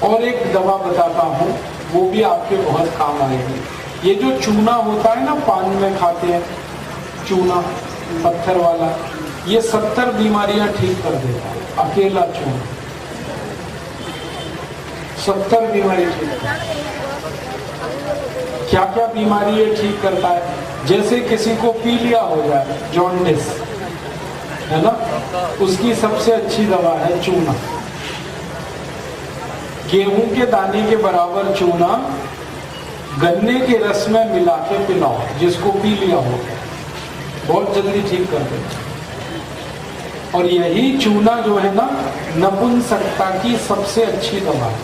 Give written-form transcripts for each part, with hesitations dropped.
और एक दवा बताता हूँ, वो भी आपके बहुत काम आएगी। ये जो चूना होता है ना, पान में खाते हैं चूना, पत्थर वाला, ये 70 बीमारियां ठीक कर देता है, अकेला चूना 70 बीमारी ठीक करता है। क्या क्या बीमारी ये ठीक करता है? जैसे किसी को पीलिया हो जाए, जॉन्डिस, है ना, उसकी सबसे अच्छी दवा है चूना। गेहूं के दाने के बराबर चूना गन्ने के रस में मिला के पिलाओ, जिसको पीलिया हो, बहुत जल्दी ठीक कर देता। और यही चूना जो है ना, नपुंसकता की सबसे अच्छी दवा है।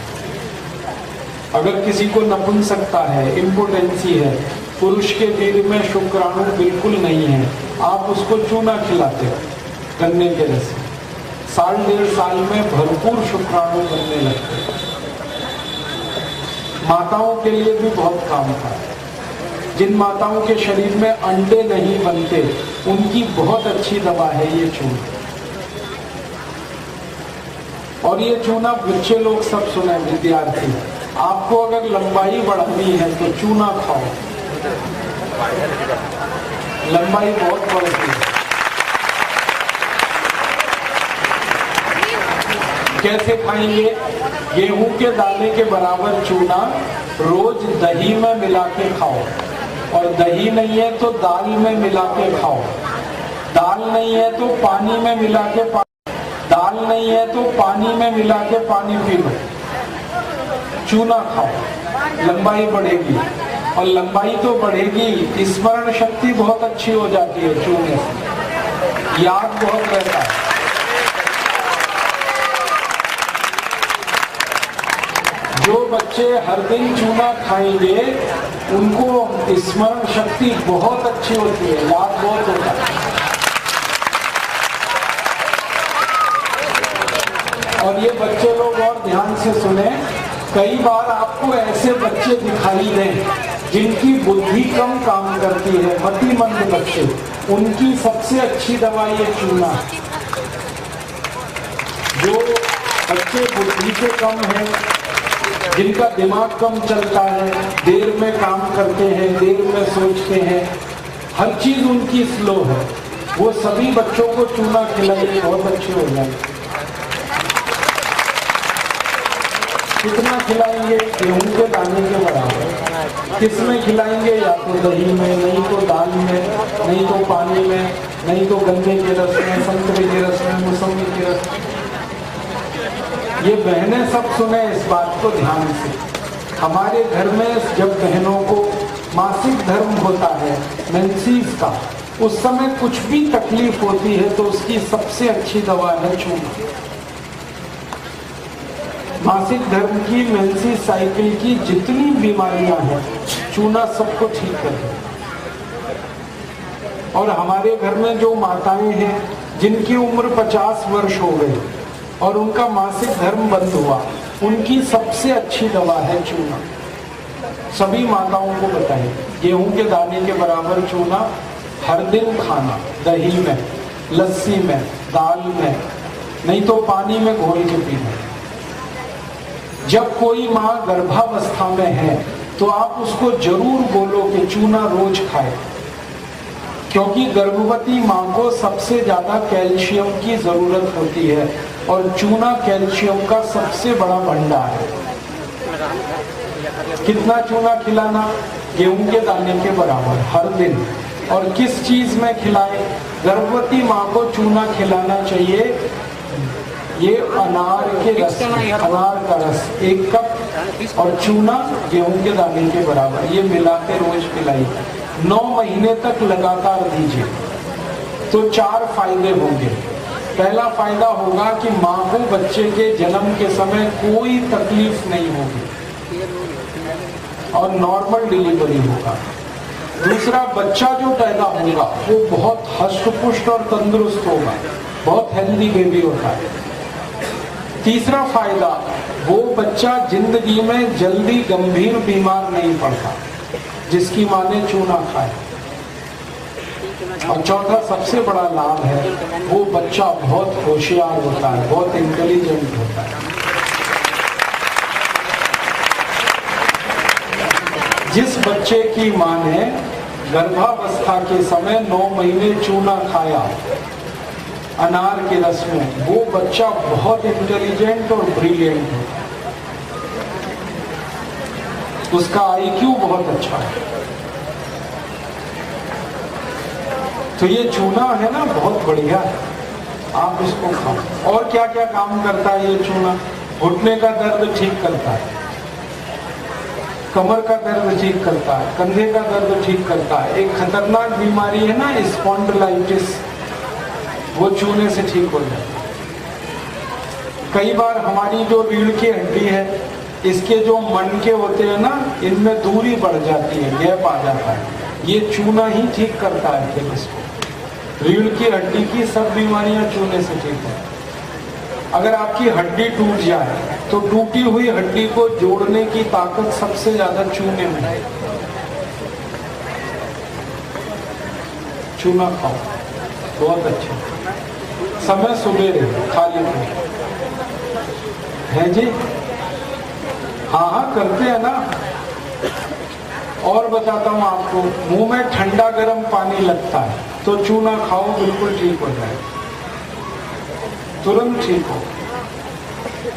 अगर किसी को नपुंसकता है, इम्पोटेंसी है, पुरुष के वीर्य में शुक्राणु बिल्कुल नहीं है, आप उसको चूना खिलाते हो गन्ने के रस में, 1.5 साल में भरपूर शुक्राणु बनने लगते हैं। माताओं के लिए भी बहुत काम का है। जिन माताओं के शरीर में अंडे नहीं बनते, उनकी बहुत अच्छी दवा है ये चूना। और ये चूना बच्चे लोग सब सुने, विद्यार्थी, आपको अगर लंबाई बढ़ानी है तो चूना खाओ, लंबाई बहुत बढ़ती है। कैसे खाएंगे? गेहूं के दाने के बराबर चूना रोज दही में मिला के खाओ, और दही नहीं है तो दाल में मिला के खाओ, दाल नहीं है तो पानी में मिला के दाल नहीं है तो पानी में मिला के पानी पी लो, चूना खाओ, लंबाई बढ़ेगी। और लंबाई तो बढ़ेगी, स्मरण शक्ति बहुत अच्छी हो जाती है चूने से, याद बहुत रहता है। जो बच्चे हर दिन चूना खाएंगे, उनको स्मरण शक्ति बहुत अच्छी होती है, याद बहुत होता है। और ये बच्चे लोग और ध्यान से सुने, कई बार आपको ऐसे बच्चे दिखाई दें जिनकी बुद्धि कम काम करती है, मतिमंद बच्चे, उनकी सबसे अच्छी दवा ये चूना। जो बच्चे बुद्धि से कम हैं, जिनका दिमाग कम चलता है, देर में काम करते हैं, देर में सोचते हैं, हर चीज उनकी स्लो है, वो सभी बच्चों को चूना खिलाइए, बहुत अच्छे हो जाएंगे। कितना खिलाएंगे? गेहूं के दाने के बराबर। किसमें खिलाएंगे? या तो दही में, नहीं तो दाल में, नहीं तो पानी में, नहीं तो गन्ने के रस में, संतरे के रस में, मौसमी के रस में। ये बहनें सब सुने इस बात को ध्यान से। हमारे घर में जब बहनों को मासिक धर्म होता है, मेंसेस का, उस समय कुछ भी तकलीफ होती है तो उसकी सबसे अच्छी दवा है चूना। मासिक धर्म की, मेंसेस साइकिल की जितनी बीमारियां हैं, चूना सबको ठीक कर देता। और हमारे घर में जो माताएं हैं जिनकी उम्र 50 वर्ष हो गई और उनका मासिक धर्म बंद हुआ, उनकी सबसे अच्छी दवा है चूना। सभी माताओं को बताइए, गेहूं के दाने के बराबर चूना हर दिन खाना, दही में, लस्सी में, दाल में, नहीं तो पानी में घोल के पीना। जब कोई माँ गर्भावस्था में है तो आप उसको जरूर बोलो कि चूना रोज खाए, क्योंकि गर्भवती माँ को सबसे ज्यादा कैल्शियम की जरूरत होती है और चूना कैल्शियम का सबसे बड़ा भंडार है। कितना चूना खिलाना? गेहूं के दाने के बराबर हर दिन। और किस चीज में खिलाए? गर्भवती माँ को चूना खिलाना चाहिए ये अनार के रस, अनार का रस 1 कप और चूना गेहूं के दाने के बराबर, ये मिला के रोज पिलाइए। 9 महीने तक लगातार दीजिए तो 4 फायदे होंगे। पहला फायदा होगा कि माँ को बच्चे के जन्म के समय कोई तकलीफ नहीं होगी और नॉर्मल डिलीवरी होगा। दूसरा, बच्चा जो पैदा होगा वो बहुत हष्ट-पुष्ट और तंदुरुस्त होगा, बहुत हेल्दी बेबी होता है। तीसरा फायदा, वो बच्चा जिंदगी में जल्दी गंभीर बीमार नहीं पड़ता जिसकी माँ ने चूना खाया। और चौथा सबसे बड़ा लाभ है, वो बच्चा बहुत होशियार होता है, बहुत इंटेलिजेंट होता है। जिस बच्चे की मां ने गर्भावस्था के समय 9 महीने चूना खाया अनार के रस में, वो बच्चा बहुत इंटेलिजेंट और ब्रिलियंट है, उसका आईक्यू बहुत अच्छा है। तो ये चूना है ना, बहुत बढ़िया है, आप इसको खाओ। और क्या क्या काम करता है ये चूना? घुटने का दर्द ठीक करता है, कमर का दर्द ठीक करता है, कंधे का दर्द ठीक करता है। एक खतरनाक बीमारी है ना स्पॉन्डिलाइटिस, वो चूने से ठीक हो जाता है। कई बार हमारी जो रीढ़ की हड्डी है, इसके जो मनके होते हैं ना, इनमें दूरी बढ़ जाती है, गैप आ जाता है, ये चूना ही ठीक करता है फिर इसको। रीढ़ की हड्डी की सब बीमारियां चूने से ठीक है। अगर आपकी हड्डी टूट जाए तो टूटी हुई हड्डी को जोड़ने की ताकत सबसे ज्यादा चूने में है। चूना खाओ, बहुत अच्छा। समय सुबह खाली है जी, हाँ हाँ करते हैं ना। और बताता हूँ आपको, मुंह में ठंडा गर्म पानी लगता है तो चूना खाओ, बिल्कुल ठीक हो जाए, तुरंत ठीक हो।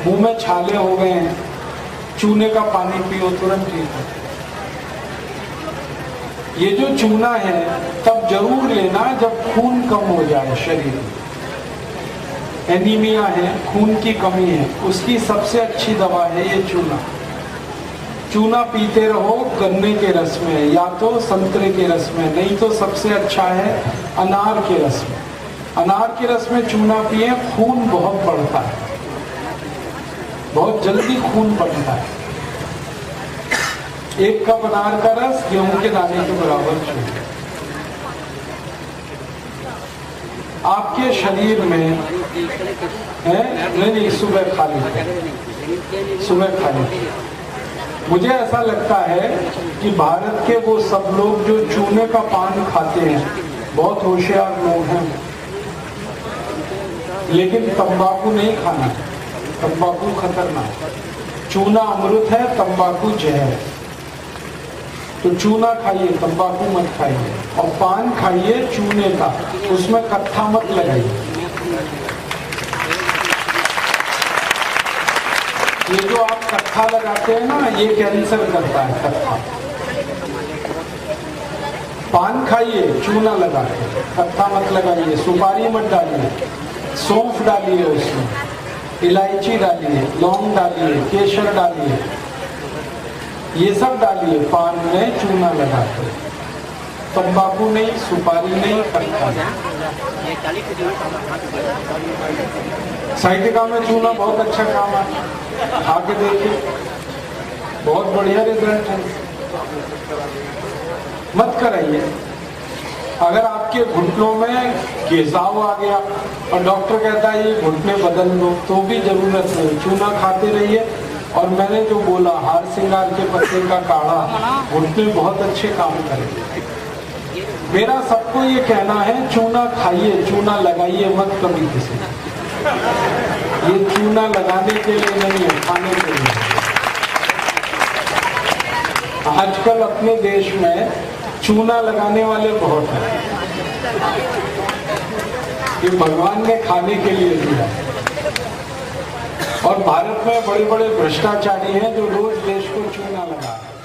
मुंह में छाले हो गए हैं, चूने का पानी पियो, तुरंत ठीक हो। ये जो चूना है तब जरूर लेना जब खून कम हो जाए शरीर में, एनीमिया है, खून की कमी है, उसकी सबसे अच्छी दवा है ये चूना। चूना पीते रहो गन्ने के रस में या तो संतरे के रस में, नहीं तो सबसे अच्छा है अनार के रस में। अनार के रस में चूना पिए, खून बहुत बढ़ता है, बहुत जल्दी खून बढ़ता है। 1 कप अनार का रस गेहूं के दाने के बराबर चाहिए। आपके शरीर में है नहीं, सुबह खा लीजिए, सुबह खा लीजिए। मुझे ऐसा लगता है कि भारत के वो सब लोग जो चूने का पान खाते हैं बहुत होशियार लोग हैं, लेकिन तंबाकू नहीं खाना, तंबाकू खतरनाक। चूना अमृत है, तंबाकू जहर। तो चूना खाइए, तंबाकू मत खाइए, और पान खाइए चूने का, उसमें कत्था मत लगाइए। ये जो आप कत्था लगाते हैं ना, ये कैंसर करता है कत्था। पान खाइए, चूना लगा के, कत्था मत लगाइए। सुपारी मत डालिए, सौंफ डालिए, उसमें इलायची डालिए, लौंग डालिए, केसर डालिए, ये सब डालिए पान में चूना लगा के। तंबाकू नहीं, सुपारी नहीं, कत्था। साइटिका में चूना बहुत अच्छा काम है, आके देखिए, बहुत बढ़िया रिजल्ट है। मत कराइए। अगर आपके घुटनों में घिसाव आ गया और डॉक्टर कहता है ये घुटने बदल लो, तो भी जरूरत नहीं, चूना खाते रहिए। और मैंने जो बोला हार सिंगार के पत्ते का काढ़ा, घुटने बहुत अच्छे काम करेंगे। मेरा सबको ये कहना है, चूना खाइए, चूना लगाइए मत कभी किसी। ये चूना लगाने के लिए नहीं है, खाने के लिए। आजकल अपने देश में चूना लगाने वाले बहुत हैं, ये भगवान ने खाने के लिए दिया। और भारत में बड़े बड़े भ्रष्टाचारी हैं जो रोज देश को चूना लगा रहे हैं।